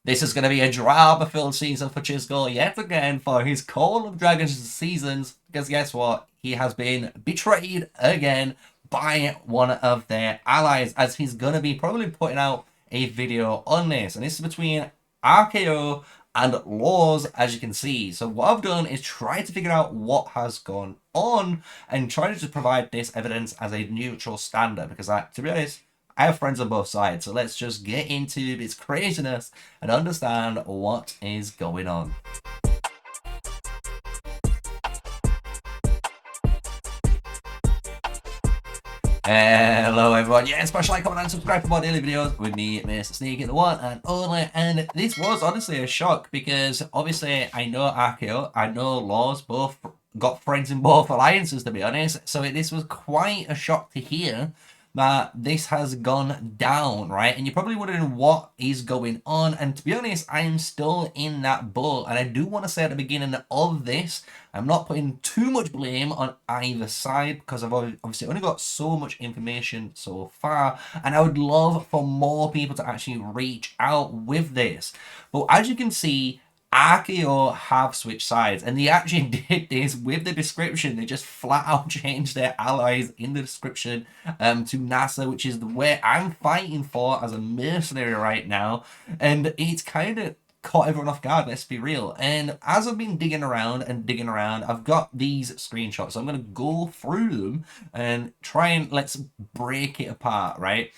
This is going to be a drama-filled season for Chisco yet again for his Call of Dragons seasons, because guess what? He has been betrayed again by one of their allies, as he's going to be probably putting out a video on this. And this is between RK0 and Laws, as you can see. So what I've done is try to figure out what has gone on and try to just provide this evidence as a neutral standard, because to be honest, I have friends on both sides, so let's just get into this craziness and understand what is going on. Hello everyone, yeah, smash like, comment and subscribe for more daily videos with me, MrSneakyy, the one and only. And this was honestly a shock, because obviously I know RK0, I know Laws, both got friends in both alliances, to be honest, so this was quite a shock to hear that this has gone down, right? And you're probably wondering what is going on. And to be honest, I'm still in that boat. And I do want to say at the beginning of this, I'm not putting too much blame on either side, because I've obviously only got so much information so far. And I would love for more people to actually reach out with this. But as you can see, RK0 have switched sides, and they actually did this with the description. They just flat out changed their allies in the description to NASA, which is the way I'm fighting for as a mercenary right now. And it's kind of caught everyone off guard, let's be real. And as I've been digging around, I've got these screenshots. So I'm going to go through them and try and let's break it apart, right?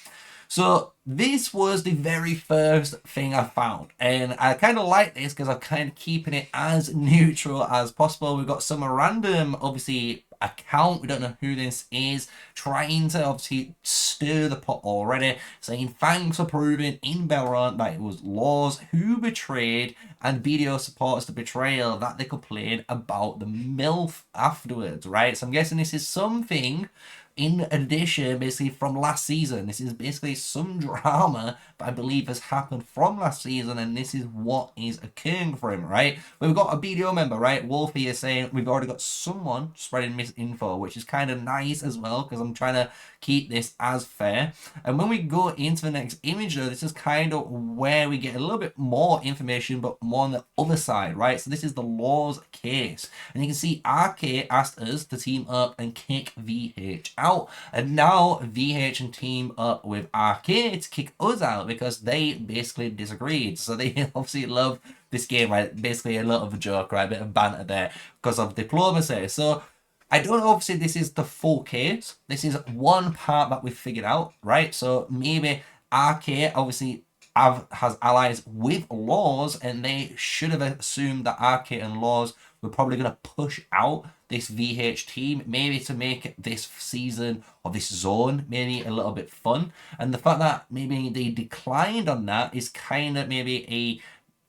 So this was the very first thing I found, and I kind of like this because I'm kind of keeping it as neutral as possible. We've got some random, obviously, account, we don't know who this is, trying to obviously stir the pot already, saying thanks for proving in Belron that it was Laws who betrayed, and BDO supports the betrayal that they complained about the MILF afterwards, right? So I'm guessing this is something in addition, basically, from last season. This is basically some drama that I believe has happened from last season, and this is what is occurring for him, right? We've got a BDO member, right? Wolfie is saying we've already got someone spreading misinfo, which is kind of nice as well, because I'm trying to keep this as fair. And when we go into the next image, though, this is kind of where we get a little bit more information, but more on the other side, right? So this is the Laws case. And you can see RK asked us to team up and kick VH out. And now VH and team up with RK to kick us out because they basically disagreed. So they obviously love this game, right? Basically a little of a joke, right? A bit of banter there because of diplomacy. So I don't know, obviously this is the full case. This is one part that we've figured out, right? So maybe RK obviously has allies with Laws, and they should have assumed that RK and Laws were probably going to push out this VH team, maybe to make this season or this zone maybe a little bit fun. And the fact that maybe they declined on that is kind of maybe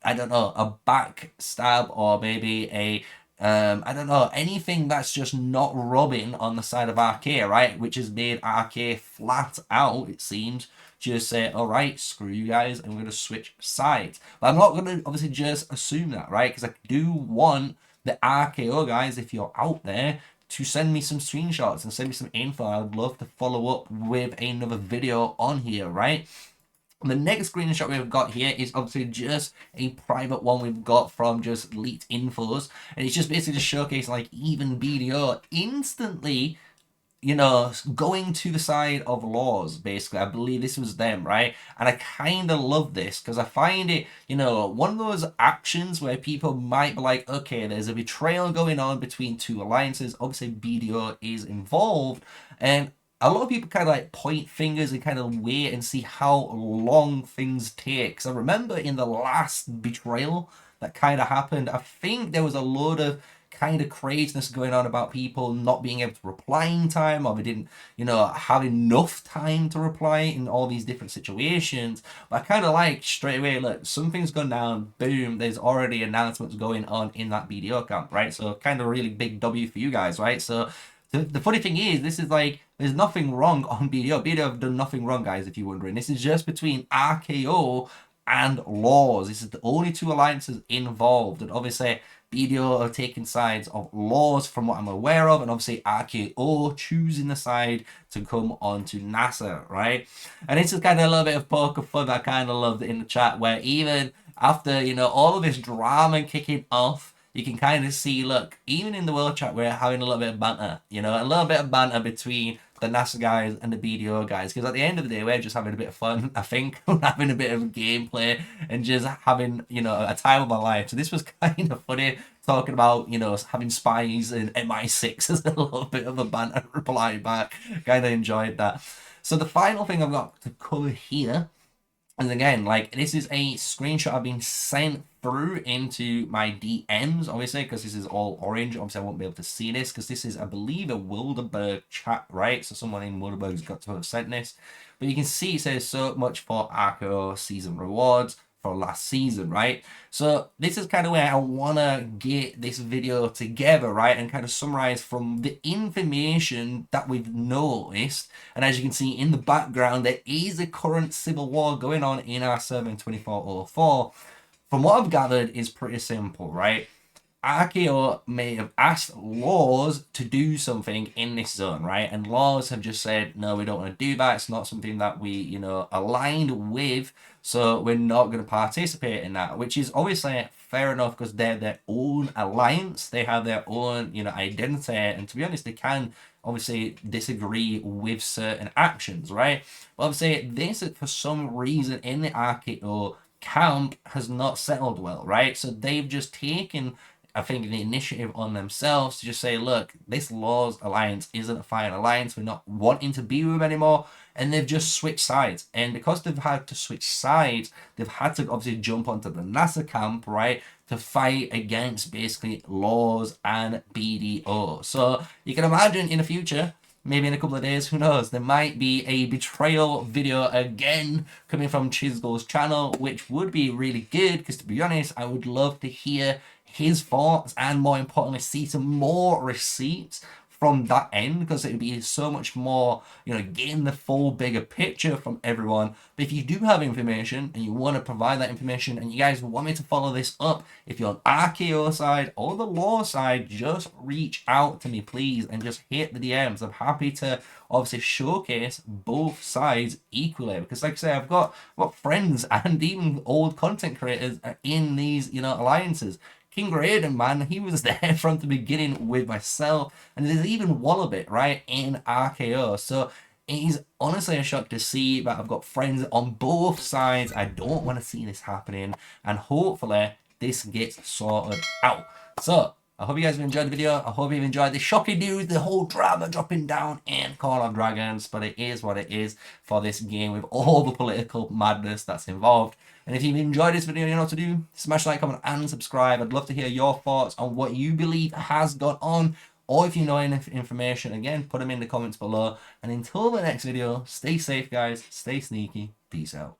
I don't know, a backstab, or maybe I don't know, anything that's just not rubbing on the side of RK, right? Which has made RK flat out, it seems, just say, all right, screw you guys, I'm going to switch sides. But I'm not going to obviously just assume that, right? Because I do want the RKO guys, if you're out there, to send me some screenshots and send me some info. I'd love to follow up with another video on here, right? The next screenshot we've got here is obviously just a private one we've got from just leaked infos, and it's just basically just showcasing like even BDO instantly, you know, going to the side of Laws, basically. I believe this was them, right? And I kind of love this because I find it, you know, one of those actions where people might be like, okay, there's a betrayal going on between two alliances. Obviously, BDO is involved, and a lot of people kind of like point fingers and kind of wait and see how long things take. Because I remember in the last betrayal that kind of happened, I think there was a load of kind of craziness going on about people not being able to reply in time, or they didn't, you know, have enough time to reply in all these different situations. But I kind of like straight away, look, something's gone down, boom, there's already announcements going on in that BDO camp, right? So kind of really big W for you guys, right? So the funny thing is, this is like, there's nothing wrong on BDO. BDO have done nothing wrong, guys, if you're wondering. This is just between RKO and Laws. This is the only two alliances involved, and obviously BDO are taking sides of Laws from what I'm aware of, and obviously RK0 choosing the side to come on to NASA, right? And it's just kind of a little bit of poker fun that I kind of loved in the chat, where even after, you know, all of this drama kicking off, you can kind of see, look, even in the world chat, we're having a little bit of banter, you know, a little bit of banter between the NASA guys and the BDO guys, because at the end of the day, we're just having a bit of fun. I think we're having a bit of gameplay and just having, you know, a time of our life. So this was kind of funny, talking about, you know, having spies and MI6 as a little bit of a banter reply back. Kind of enjoyed that. So the final thing I've got to cover here, and again, like, this is a screenshot I've been sent through into my DMs, obviously, because this is all orange. Obviously, I won't be able to see this, because this is, I believe, a Wilderberg chat, right? So someone in Wilderberg's got to have sent this. But you can see it says so much for RK0 season rewards for last season, right? So this is kind of where I want to get this video together, right, and kind of summarize from the information that we've noticed. And as you can see in the background, there is a current civil war going on in our server in 2404. From what I've gathered, is pretty simple, right? RK0 may have asked Laws to do something in this zone, right? And Laws have just said, no, we don't want to do that. It's not something that we, you know, aligned with. So we're not going to participate in that, which is obviously fair enough, because they're their own alliance. They have their own, you know, identity. And to be honest, they can obviously disagree with certain actions, right? But obviously, this, for some reason, in the RK0 camp has not settled well, right? So they've just taken, I think, the initiative on themselves to just say, look, this Laws alliance isn't a fine alliance. We're not wanting to be with them anymore. And they've just switched sides. And because they've had to switch sides, they've had to obviously jump onto the NASA camp, right, to fight against basically Laws and BDO. So you can imagine in the future, maybe in a couple of days, who knows, there might be a betrayal video again coming from Chisgo's channel, which would be really good, because to be honest, I would love to hear his thoughts, and more importantly, see some more receipts from that end, because it would be so much more, you know, getting the full bigger picture from everyone. But if you do have information and you want to provide that information, and you guys want me to follow this up, if you're on RKO side or the Law side, just reach out to me, please, and just hit the DMs. I'm happy to obviously showcase both sides equally, because like I say, I've got friends and even old content creators in these, you know, alliances. King Raiden, man, he was there from the beginning with myself, and there's even Wallabit, right, in RKO. So it is honestly a shock to see that I've got friends on both sides. I don't want to see this happening, and hopefully this gets sorted out. So I hope you guys have enjoyed the video. I hope you've enjoyed the shocking news, the whole drama dropping down in Call of Dragons. But it is what it is for this game, with all the political madness that's involved. And if you've enjoyed this video, you know what to do. Smash like, comment, and subscribe. I'd love to hear your thoughts on what you believe has gone on. Or if you know any information, again, put them in the comments below. And until the next video, stay safe, guys. Stay sneaky. Peace out.